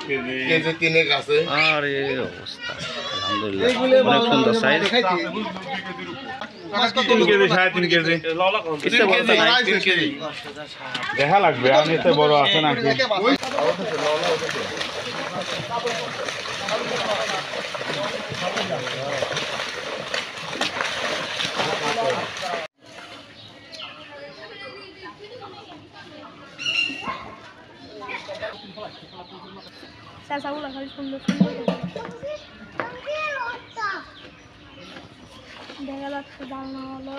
KG 3 আছে। আর এই অবস্থা আলহামদুলিল্লাহ অনেক সুন্দর সাইজ 3 কেজি 3.5 কেজি দেখা লাগবে আমি তো বড় আছে নাকি সাসাগুলো খালি সুন্দর সুন্দর দেখা যাচ্ছে জানা হলো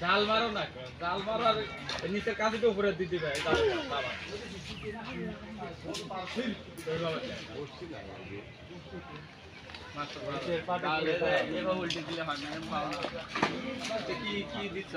জাল মারো না জাল মারো আর নিচের কাছে তো উপরে দিতে ভাই কি দিচ্ছ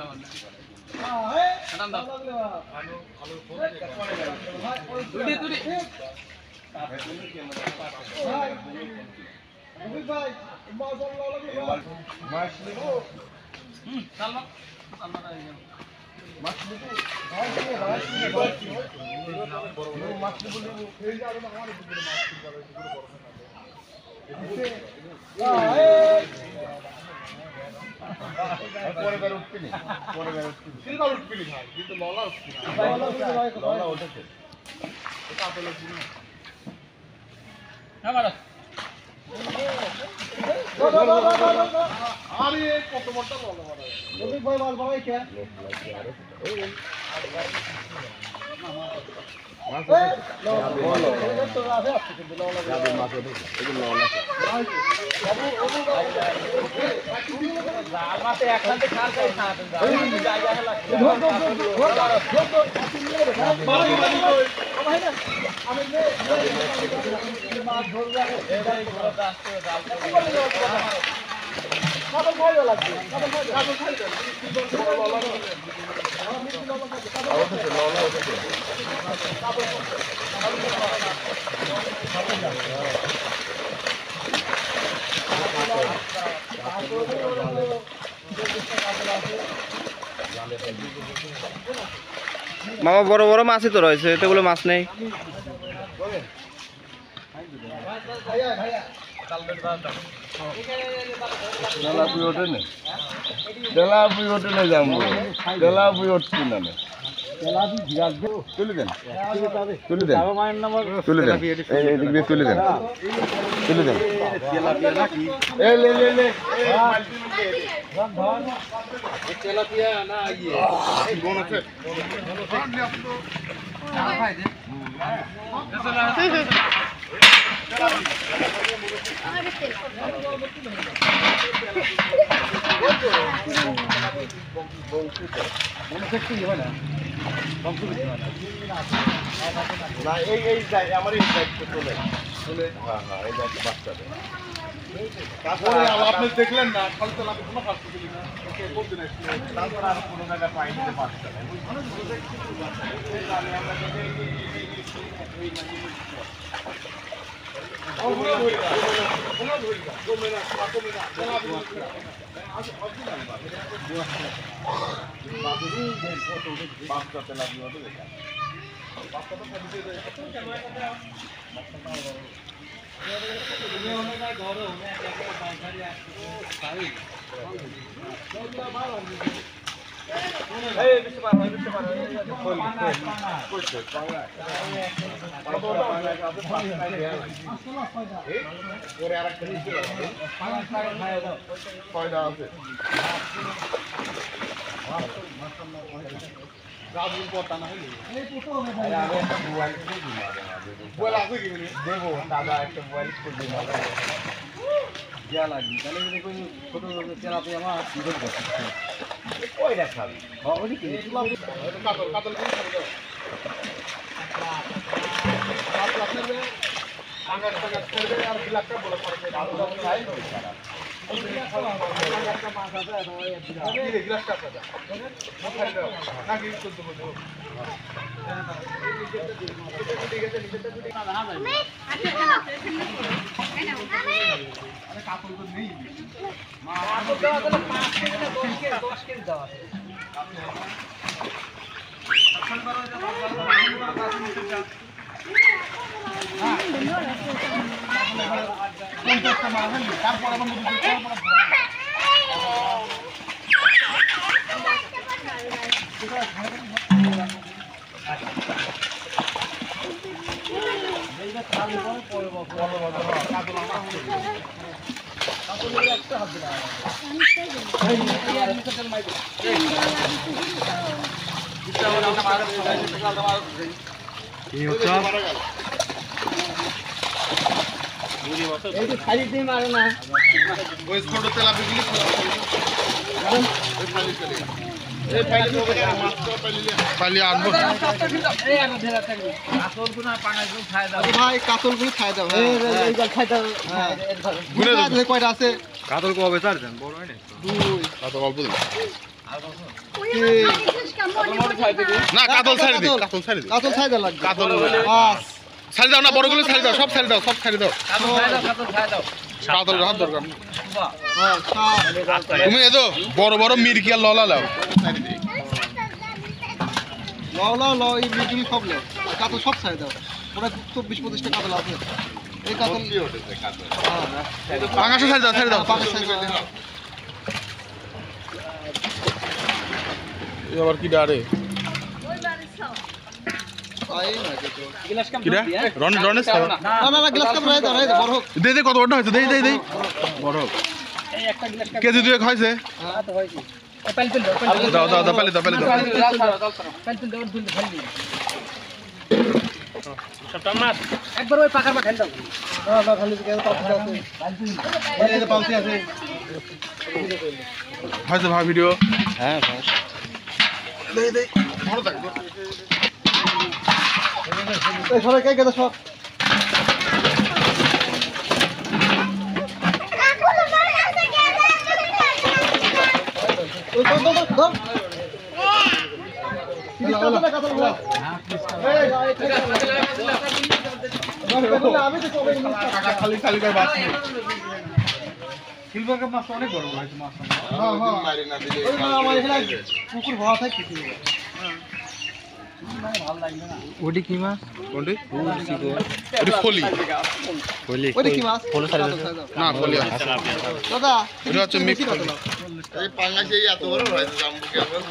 মামা বড় বড় মাছই তো রয়েছে এতগুলো মাছ নেই তেলাপুই ওঠে না যাবো তেলাপুই উঠছি না তুলে দেন তুলে দেন তুলে দেন এই তুলে দেন তুলে দেন এই লে লে লে তেলাপিয়া না ইয়ে এই কোন আছে ভাই দে না এই আমার এই দায়িত্ব চলে চলে হ্যাঁ হ্যাঁ এই দায়িত্ব বাচ্চাদের আপনি দেখলেন না খালি তো লাগে কোনো কাজ করলি না ওকে বলতে না তারপর আর কোনো জায়গায় পাই নিতে পারছে না ঘর কাতল কবে চারজন বড় হয় না কাতল অল্প দিন না কাতল ছাড়ি দে কাতল ছাড়ি দে কাতল ছাড়ি দাও লাগবে কাতল ছাড়ি দাও না বড়গুলো ছাড়ি দাও সব ছাড়ি দাও সব ছাড়ি দাও কাতল হাত দরকার তুমি এদো বড় বড় মিরকি আর ললা লাও ললা লও এই মিরকি সব লাও কাতল সব ছাড়ি দাও পুরো 24-25 টা কাতল আছে এই কাতল কি হচ্ছে কাতল হ্যাঁ পাঙাশ ছাড়ি দাও পাঙাশ ছাড়ি দাও এই আবার কি ডারে দে কত বড় হয়েছে দে বড় হোক কেজি 2 হয়েছে দাও পেলে দাও একবার ওই পাকার মা খেল দাও হয়েছে ভাই ভিডিও হ্যাঁ ভালো থাকবে সবাই কে গেছে সব খালি খালি মাছ অনেক বড় মাছ পুকুর ভরা থাকে ওটি কি মাছ কোনটি ওটি ফলি ওটি কি মাছ ফলি ছাড়ি না ফলি দাদা এটা হচ্ছে মিক্স এই পাঙ্গাস এই এত বড় হয় জাম্বু কেমন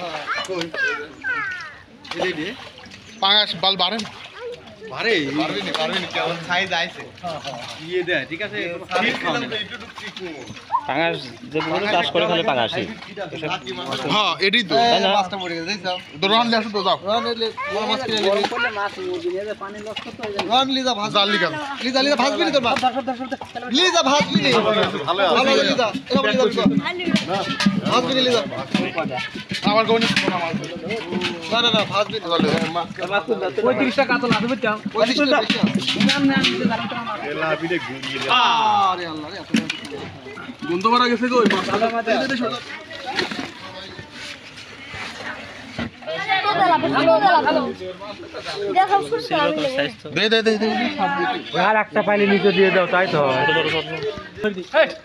এই দে পাঙ্গাস বাল বাড়ে না পারবে না কেমন সাইজ আইছে ইয়ে দে ঠিক আছে পাঙাশ যেগুলো চাষ করে খালি পাঙাশই হ্যাঁ এডি তো মাছটা পড়ে গেছে যাও দরওয়ান ले আসো তো যাও দরওয়ান ले বড় মাছ কিনে নিবি করলে মাছ মুরগি নিয়ে পানি নষ্ট তো হয়ে যাবে দরওয়ান লিজা ভাজ জাল লিগা লিজা ভাজবি নি তোর মাছ লিজা ভাজবি নি ভালো লিজা এটা বলি দাও ভাজবি নি লিজা আবার কোন না ভাজবি নি বলে মাছ 35 টাকা কাতল আছে বুঝছো 35 টাকা নাম না দিতে জানো তো আমার এলা বিদে ঘুমিয়ে আরে আল্লাহ রে এত গন্ধ মারা গেছে গো মাছ আর একটা পাইলে নিচে দিয়ে দাও তাই তো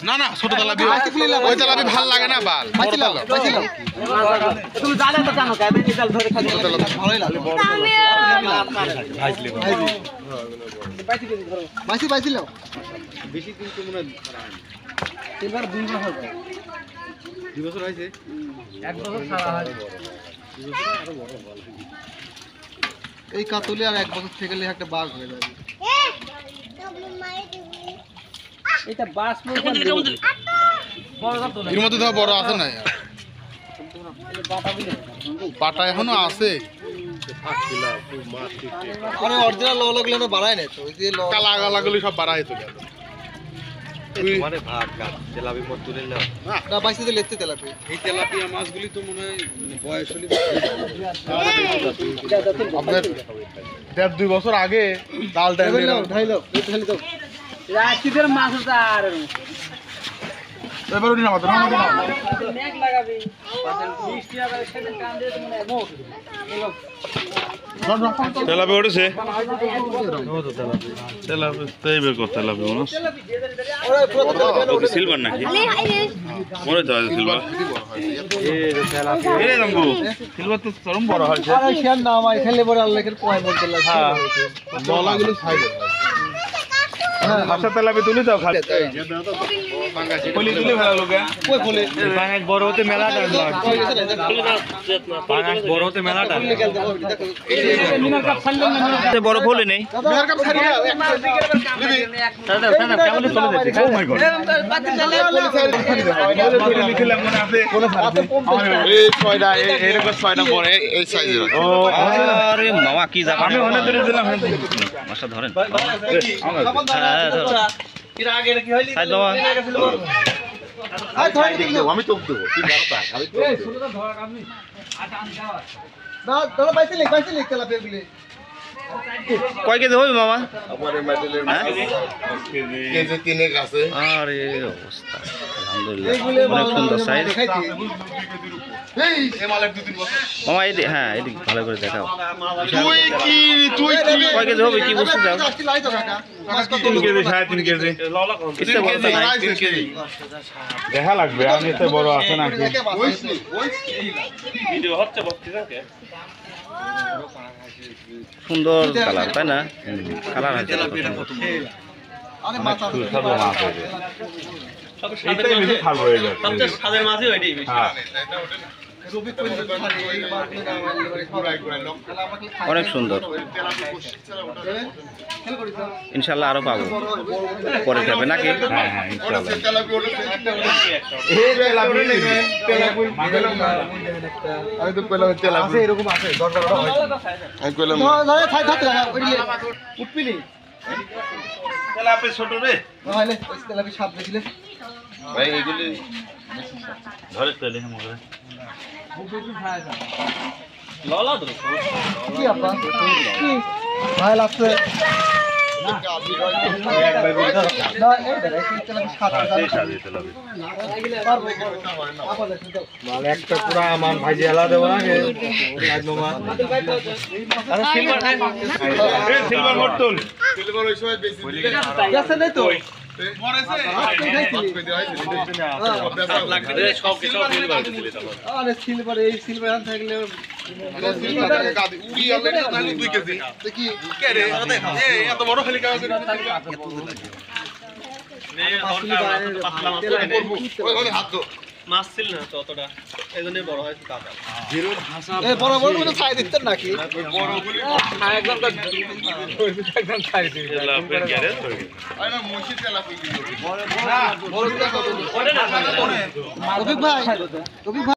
না না ছোট তালাবি ওই তালাবি ভাল লাগে না বাল তুমি জানো তো জানো কেন এই জাল ধরে খালি ভালোই লাগে ভাজলে বাইছি লাও বেশি দিন তো মনে হয় তিনবার দুইবার হবে 2 বছর হয়েছে। 1 বছর ছাড়া হয়। এই কাতলে আর 1 বছর থেকে গেলে একটা বাঘ হয়ে যাবে। এটা বাস বড় এর মধ্যে তো বড় আছে না পাটা এখনো আছে। আরে অরিজিনাল ল লাগলে বাড়ায় না তো, ওই যে কালা কালাগুলি সব বাড়ায় তো গেল। মানে ভাগ গাছ তেলাপি মত তুলে নাও না বাইসে লেতে তেলাপি। এই তেলাপিয়া মাছগুলি তো মনে হয় মানে বয়স হলে আপনার 1.5-2 বছর আগে ডাল টাইমে ঢাই দাও ঢালি দাও। রাশিদের মাছ আর এবার উঠি না মাত্র না নেক লাগাবি 20 টাকা করে সেদিন কান দিয়ে মনে হয় মোট তেলাপি উঠেছে তেলাপি তাই বের কর তেলাপি মানুষ ওরে পুরো তেলাপি সিলভার নাকি মরে তো সিলভার এই রঙু সিলভার তো চরম বড় হয়েছে আরে শিয়ার নাম আই খেলে বড় আল্লাহর কয় বলতে লাগে। হ্যাঁ দলাগুলো সাইডে। আচ্ছা তেলাপি তুলি দাও খালি কলি তুলি ফেলা লোকে কই বলে বাঙাস বড় হতে মেলা টাইম লাগে বাঙাস বড় হতে মেলা টাইম বড় ফুলে নেই মেয়ের কাছে ছাড়ি দাও দাদা দাদা কেমন চলে যাচ্ছে ও মাই গড লিখিলাম মনে আছে এই ছয়টা এরকম ছয়টা বড় এই সাইজের। ও আরে মামা কি জায়গা আমি ওখানে ধরে দিলাম মাছটা ধরেন হ্যাঁ এর আগে কি হইলি খাই দাও আমি তো দেব কি দরকার আমি তো না দাদা বাইসে লিখ তেলাপি গুলি কয় কেজি হবে মামা আমারে মাইটেলের কেজি 3 আছে। আরে অবস্থা আলহামদুলিল্লাহ এইগুলো অনেক সুন্দর সাইজ দেখাইছি এই মালের 2-3 বছর মামা এই হ্যাঁ এই ভালো করে দেখাও তুই কয় কেজি হবে কি বুঝতে চাও লাই তো কাকা 3 কেজি 3.5 কেজি কিসে বলতে নাই 3 কেজি দেখা লাগবে আমি এতে বড় আছে নাকি সুন্দর কালার তাই না কালার আছে আরে মাথা ছোট মাছ হয়েছে এইটাই বেশি খাবো এই সবচেয়ে স্বাদের মাছই ওইটাই বেশি হ্যাঁ রবি কই এই মাছগুলো আমাদের ফ্রাই করে লোক অনেক সুন্দর খেল করিস ইনশাল্লাহ আরো পাবো পরে যাবে নাকি হ্যাঁ হ্যাঁ ইনশাআল্লাহ তেলাপি ওটা একটা এই তেলাপি নেবে তেলাপি আমি তো কইলাম তেলাপি আছে এরকম আছে 10-12টা হয় আমি কইলাম না থাই ওইলে উঠপিনি তেলাপি ছোট রে নাইলে ওই তেলাপি সাপ দেখিলে ভাই এগুলি ধরে তেলে মগে ললা তো কি আপা কি ভাই লাগছে না এই দেখো তেলাপি সাপ সেই সাজি তেলাপি মানে একটা পুরা আমার ভাজি আলা দেব না লাগলো মাছ আরে সিলভার এই সিলভার মটল সিলভার ওই সময় বেশি গেছে নাই তো মরেছে সব কিছু সিলভার দিলে তখন আরে সিলভার এই সিলভার আন থাকলে সিলভার গাদি উড়ি অলরেডি নালি 2 কেজি দেখি কে রে এত বড় খালি কাজ করে নে পাতলা মাছ ওই হাত দো মাছ ছিল না তো অতটা এইজন্য বড় হয়েছে কাটা এই বড় বড় মানে ছাই দিতেন নাকি বড়গুলি একদম একদম খাই দিই তেলাপি গ্যারেজ হয়ে গেছে আরে মুশি তেলাপি বড় বড় কত রবি ভাই